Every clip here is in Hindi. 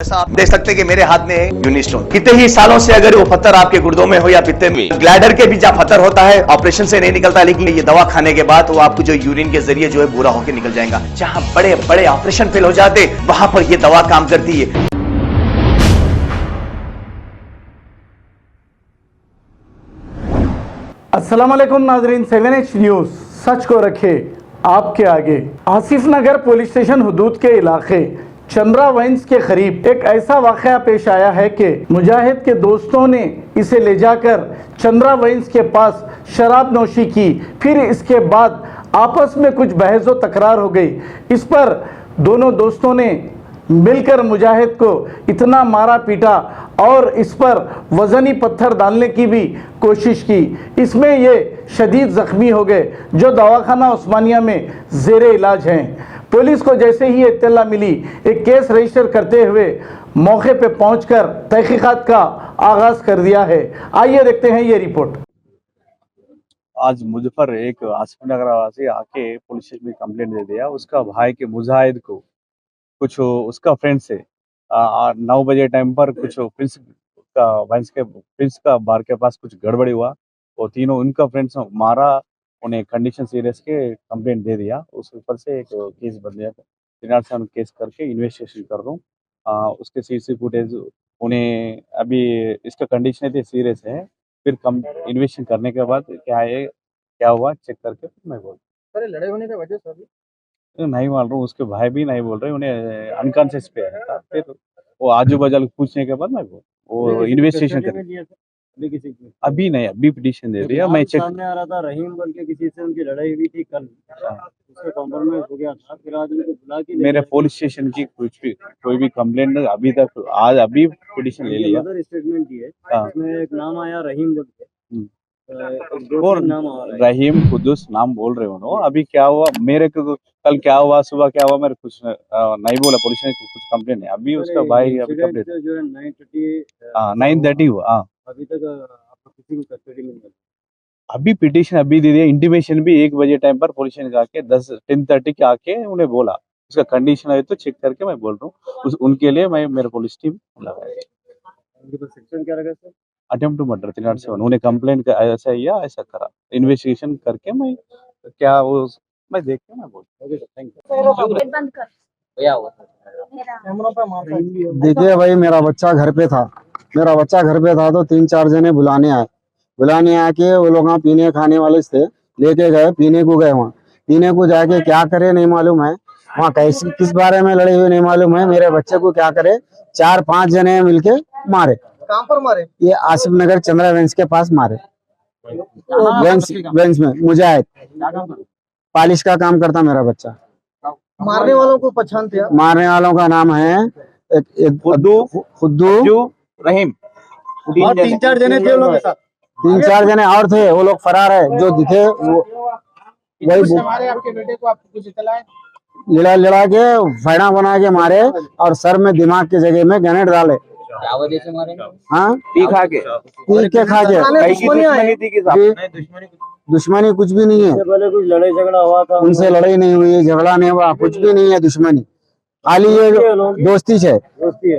जैसा आप देख सकते हैं कि मेरे हाथ में है यूनिस्टोन। कितने ही सालों से अगर वो पत्थर आपके गुर्दों में हो या पित्ते में, ग्लैडर के भी जहाँ पत्थर होता है ऑपरेशन से नहीं निकलता, लेकिन ये दवा खाने के बाद वो आपको जो यूरिन के जरिए जो है पूरा होकर निकल जाएगा। जहाँ बड़े बड़े ऑपरेशन फेल हो जाते वहां पर ये दवा काम करती है। अस्सलाम वालेकुम नाजरीन, 7H न्यूज़ सच को रखे आपके आगे। आसिफ नगर पुलिस स्टेशन हुदूद के इलाके चंद्रा वाइन्स के करीब एक ऐसा वाक़या पेश आया है कि मुजाहिद के दोस्तों ने इसे ले जाकर चंद्रा वाइन्स के पास शराब नोशी की। फिर इसके बाद आपस में कुछ बहस व तकरार हो गई। इस पर दोनों दोस्तों ने मिलकर मुजाहिद को इतना मारा पीटा और इस पर वज़नी पत्थर डालने की भी कोशिश की। इसमें ये शदीद ज़ख्मी हो गए, जो दवाखाना उस्मानिया में ज़ेरे इलाज हैं। पुलिस को जैसे ही इत्तला मिली, एक केस रजिस्टर करते हुए मौके पे पहुंचकर तहकीकात का आगाज़ कर दिया है। आइए देखते हैं ये रिपोर्ट। आज मुझ पर एक आसिफ नगर वासी आके पुलिस स्टेशन में कंप्लेंट दे दिया। उसका भाई के मुजाहिद को कुछ उसका फ्रेंड से 9 बजे टाइम पर कुछ प्रिंस का बार के पास कुछ गड़बड़ी हुआ। वो तीनों उनका फ्रेंड्स मारा, उन्हें कंडीशन सीरियस के कंप्लेंट दे दिया। उस ऊपर से एक केस बन गया। दिनार से केस करके इन्वेस्टिगेशन कर रहा हूँ। उसके सीसी फुटेज उन्हें अभी इसका कंडीशन है सीरियस है। फिर इन्वेस्टिगेशन करने के बाद क्या हुआ चेक करके फिर मैं बोल। सर लड़ाई होने का वजह सर नहीं मालूम, उसके भाई भी नहीं बोल रहे, उन्हें अनकॉन्शियस पे है था। फिर वो आजू बाजू पूछने के बाद मैं वो इन्वेस्टिगेशन कर अभी नहीं, अभी पिटीशन दे दिया। मैं चेक सामने आ रहा था रहीम बोल के किसी से उनकी लड़ाई हुई थी कल, उससे कॉम्प्रोमाइज हो गया था। फिर आज उनको बुला के मेरे पुलिस स्टेशन की कोई भी कंप्लेंट नहीं अभी तक। आज अभी पिटीशन ले लिया। स्टेटमेंट दी है, हाँ। उसमें एक नाम आया रहीम बोल के, और नाम आ रहा है रहीम कुदूस नाम बोल रहे हो। अभी क्या हुआ मेरे को कल क्या हुआ सुबह क्या हुआ मेरे कुछ नहीं बोला। पुलिस ने कुछ कंप्लेंट है अभी। उसका भाई अभी कंप्लेंट जो है 9:30 हुआ। हाँ, अभी तक आपको किसी को कस्टडी में नहीं। अभी पिटीशन अभी दे दिया। इंटीमेशन भी 1 बजे टाइम पर पुलिस ने आके 10:30 के आके उन्हें बोला। उसका कंडीशन है तो चेक करके मैं बोल रहा हूँ। उनके लिए मैं मेरे पुलिस टीम लगाया। सेक्शन क्या रखा सर? Attempt to murder 307। उन्हें कंप्लेंट ऐसा या ऐसा करा। इन्वेस्टिगेशन करके मैं क्या वो मैं देख के मैं बोल। बंद कर भैया हुआ देखिए भाई, मेरा बच्चा घर पे था तो 3-4 जने बुलाने आके वो लोग वहाँ पीने खाने वाले थे, लेके गए पीने को। गए वहाँ पीने को जाके क्या करे नहीं मालूम है, वहाँ कैसे किस बारे में लड़े हुए नहीं मालूम है। मेरे बच्चे को क्या करे 4-5 जने मिलके मारे। कहाँ पर मारे? ये आसिफ नगर चंद्रा वेंस के पास मारे। वेंस में मुजाहिद पालिश का काम करता मेरा बच्चा। मारने वालों को पहचानते हैं? मारने वालों का नाम है खुद्दू रहीम। और 3-4 जने थे लोग के साथ। 3-4 जने और थे, वो लोग फरार है। जो दिखे वो वही आपके बेटे को आपको कुछ इतला है? लड़ा के फैड़ा बना के मारे और सर में दिमाग की जगह में ग्रेनेड डाले। क्या वजह से मारे? हाँ, पी खा के दुश्मनी कुछ भी नहीं है। पहले कुछ लड़ाई झगड़ा हुआ था? उनसे लड़ाई नहीं हुई, झगड़ा नहीं हुआ, कुछ भी नहीं है दुश्मनी। खाली ये दोस्ती है।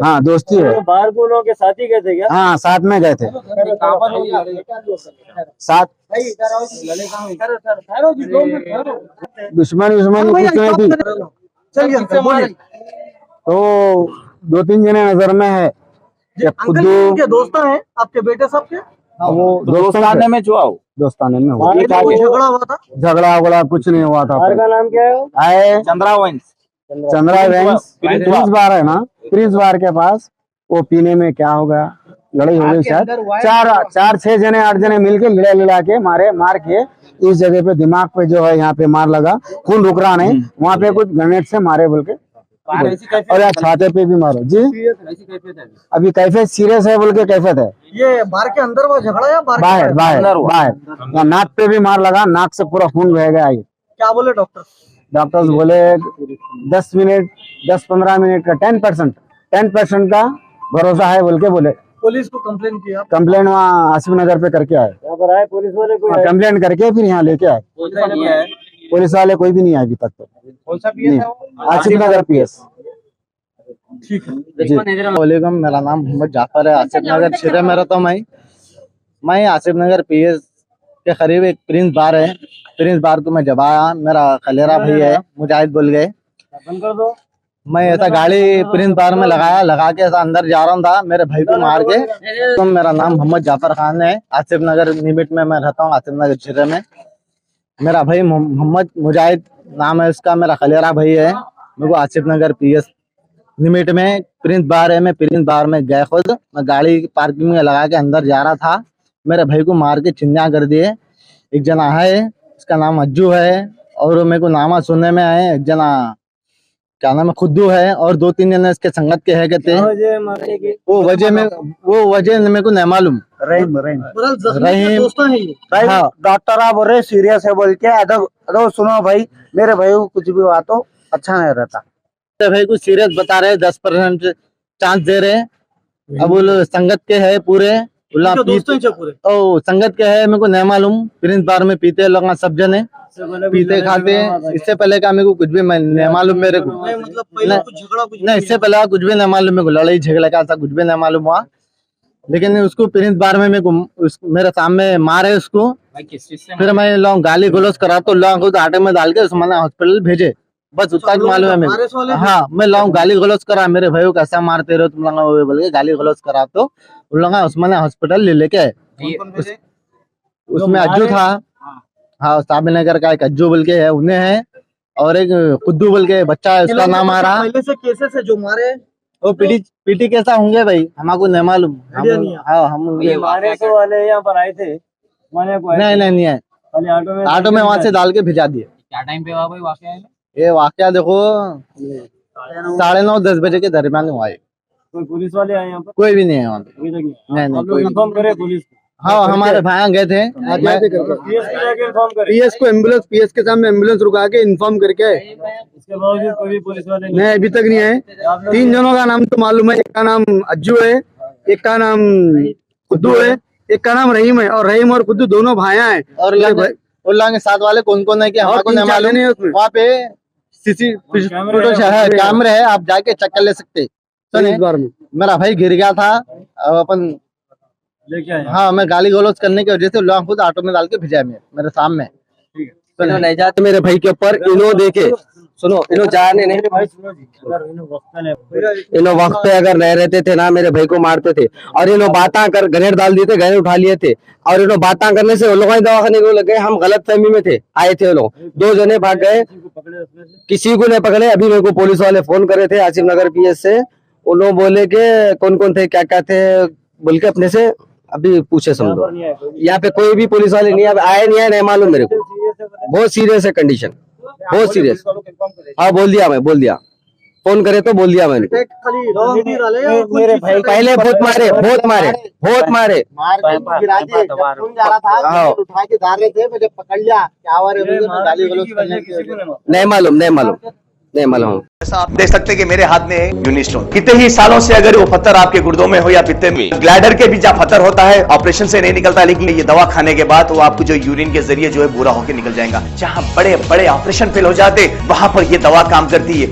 हाँ, दोस्ती है। तो बाहर को लोगों के साथ ही गए थे क्या? हाँ, साथ में गए थे। साथ दुश्मनी कुछ नहीं थी। तो 2-3 जने नजर में है। खुद दोस्त हैं आपके बेटे सब के? वो दोस्ताने में दोस्ताने में हुआ। झगड़ा हुआ था? झगड़ा कुछ नहीं हुआ था। का नाम क्या है? चंद्रा वेंस प्रिंस बार है ना, प्रिंस बार के पास। वो पीने में क्या हो गया, लड़ाई हो गई शायद। 4-6 जने 8 जने मिलके लड़ा के मार के इस जगह पे दिमाग पे जो है यहाँ पे मार लगा। खून रुक रहा नहीं, वहाँ पे कुछ ग्रेनेड से मारे बोल के। और यार छाते पे भी मारो जी। अभी कैफियत सीरियस है बोल के कैफियत है। ये बार के अंदर वो झगड़ा या बाहर नाक पे भी मार लगा, नाक से पूरा खून बह गया। क्या बोले डॉक्टर्स बोले 10-15 मिनट का 10% का भरोसा है बोल के बोले। पुलिस को कंप्लेन किया? कंप्लेन वहाँ आसिफ नगर पे करके आए। यहाँ पर आए पुलिस वाले? कंप्लेन करके फिर यहाँ लेके आए। पुलिस वाले कोई भी नहीं आए अभी तक। तो कौन सा पीएस है वो? आसिफ नगर पीएस। वालेकुम, मेरा नाम मोहम्मद जाफर है। आसिफ नगर छिरे में रहता हूँ। मैं आसिफ नगर पीएस के करीब एक प्रिंस बार है। प्रिंस बार को मैं जब आया, मेरा खलेरा भाई है मुजाहिद बोल गए, मैं ऐसा गाड़ी प्रिंस बार में लगा के ऐसा अंदर जा रहा था, मेरे भाई को मार के। तो मेरा नाम मोहम्मद जाफर खान है, आसिफ नगर निमिट में मैं रहता हूँ, आसिफ नगर छिरे में। मेरा भाई मोहम्मद मुजाहिद नाम है उसका, मेरा खलेरा भाई है। मेरे को आसिफ नगर पीएस निमिट में प्रिंस बार है, मैं प्रिंस बार में गया खुद, मैं गाड़ी पार्किंग में लगा के अंदर जा रहा था, मेरे भाई को मार के चिन्हा कर दिए। एक जना है, उसका नाम अज्जू है, और मेरे को नामा सुनने में आए, एक जना क्या नाम है खुद्दू है, और 2-3 जने इसके संगत के है कहते हैं। वो वजह मेरे को नहीं मालूम। रहीम हाँ, डॉक्टर आप बोल रहे सीरियस है बोल के। अदो सुनो भाई, मेरे भाई को कुछ भी हुआ तो अच्छा नहीं रहता। मेरे भाई को सीरियस बता रहे, 10% चांस दे रहे। अब वो संगत के है पूरे, ओ संगत के है, मेरे को नहीं मालूम। प्रिंस बार में पीते लोग सब जने, पीते खाते। इससे पहले का मेरे को कुछ भी नहीं मालूम, मेरे को नहीं, इससे पहले कुछ भी नहीं मालूम मेरे को, लड़ाई झगड़े का कुछ भी नहीं मालूम हुआ। लेकिन उसको प्रिंस बार में मेरे को मेरे सामने मारे उसको, फिर मैं लोग गाली गलौज करा तो लोग आटे में डाल के उसमें हॉस्पिटल भेजे, बस उतना ही मालूम है मेरे को। हाँ, मैं लोग गाली गलौज करा, मेरे भाई को कैसा मारते रहो तुम लोग बोल के गाली गलौज करा, तो उन लोग उस्मान हॉस्पिटल ले लेके आए। उसमें अज्जू था, हाँ साबिन नगर का एक अज्जू बोल के है, उन्हें है, और एक खुद्दू बोल के बच्चा है, उसका नाम आ रहा। पहले से केसेस है जो मारे, वो पीटी कैसा होंगे भाई, हमको नहीं मालूम। हाँ, हम मारे तो वाले यहाँ पर आए थे, नहीं है, ऑटो में वहाँ से डाल के भिजा दिए। क्या टाइम पे हुआ भाई वाकया? ये वाकया देखो 9:30-10 बजे के दरमियान हुआ है। कोई पुलिस वाले आए यहाँ पर? कोई भी नहीं है वहाँ पे, अभी तक नहीं कोई इन्फॉर्म करे पुलिस को? हाँ, हमारे भाई गए थे पीएस को, एम्बुलेंस पीएस के सामने एम्बुलेंस रुका के इन्फॉर्म करके, इसके बावजूद कोई भी पुलिस वाले नहीं अभी तक नहीं है। 3 जनों का नाम तो मालूम है, एक का नाम अज्जू है, एक का नाम खुद्दू है, एक का नाम रहीम है, और रहीम और खुद्दू दोनों भाया है। और उल्लाह के साथ वाले कौन कौन है कि हमको नहीं मालूम है। वहाँ पे सीसी कैमरे है, आप जाके चेक कर ले सकते। मेरा भाई गिर गया था, अपन लेके आए। हाँ, मैं गाली गलौज करने की वजह से लोग खुद ऑटो में डाल के भेजा मेरे सामने। तो नहीं जाते मेरे भाई के ऊपर, इन्हों देखे सुनो, इन्हों जाने नहीं, इन्हों वक्त पे अगर नहीं रहते थे ना, मेरे भाई को मारते थे। और इन्हों बातें कर ग्रेनेड डाल दिए थे, ग्रेनेड उठा लिए थे, और इन्हों बातें करने से उन लोगों दवाखाने को लग गए। हम गलत फहमी में थे, आए थे वो लोग, 2 जने भाग गए, किसी को नहीं पकड़े। अभी मेरे को पुलिस वाले फोन करे थे आसिफ नगर पीएस से, उन लोग बोले के कौन कौन थे, क्या क्या थे बोल के अपने से अभी पूछे समझो। यहाँ पे कोई भी पुलिस वाले नहीं आए, नहीं मालूम मेरे को। बहुत सीरियस है कंडीशन, बहुत सीरियस। हाँ, बोल दिया, फोन करे तो बोल दिया मैंने। मेरे भाई पहले बहुत मारे उठा के जा रहे थे, मुझे पकड़ लिया, क्या गाली गलौज करने की नहीं मालूम। जैसा आप देख सकते हैं कि मेरे हाथ में है यूनिस्टोन। कितने ही सालों से अगर वो पत्थर आपके गुर्दों में हो या पित्ते में, ग्लैडर के भी जहाँ पत्थर होता है ऑपरेशन से नहीं निकलता, लेकिन ये दवा खाने के बाद वो आपको जो यूरिन के जरिए जो है पूरा होकर निकल जाएगा। जहाँ बड़े बड़े ऑपरेशन फेल हो जाते, वहां पर ये दवा काम करती है।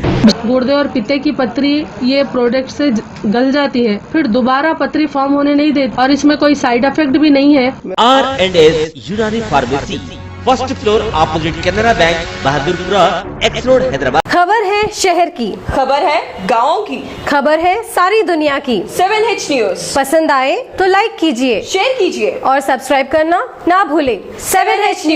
गुर्दे और पित्ते की पथरी ये प्रोडक्ट से गल जाती है, फिर दोबारा पथरी फॉर्म होने नहीं देती, और इसमें कोई साइड इफेक्ट भी नहीं है। R&S यूनानी pharmacy, first floor opposite Canara bank, Bahadurpura, x road, Hyderabad. खबर है शहर की, खबर है गाँव की, खबर है सारी दुनिया की। 7H न्यूज पसंद आए तो लाइक कीजिए, शेयर कीजिए और सब्सक्राइब करना ना भूलें। 7H news.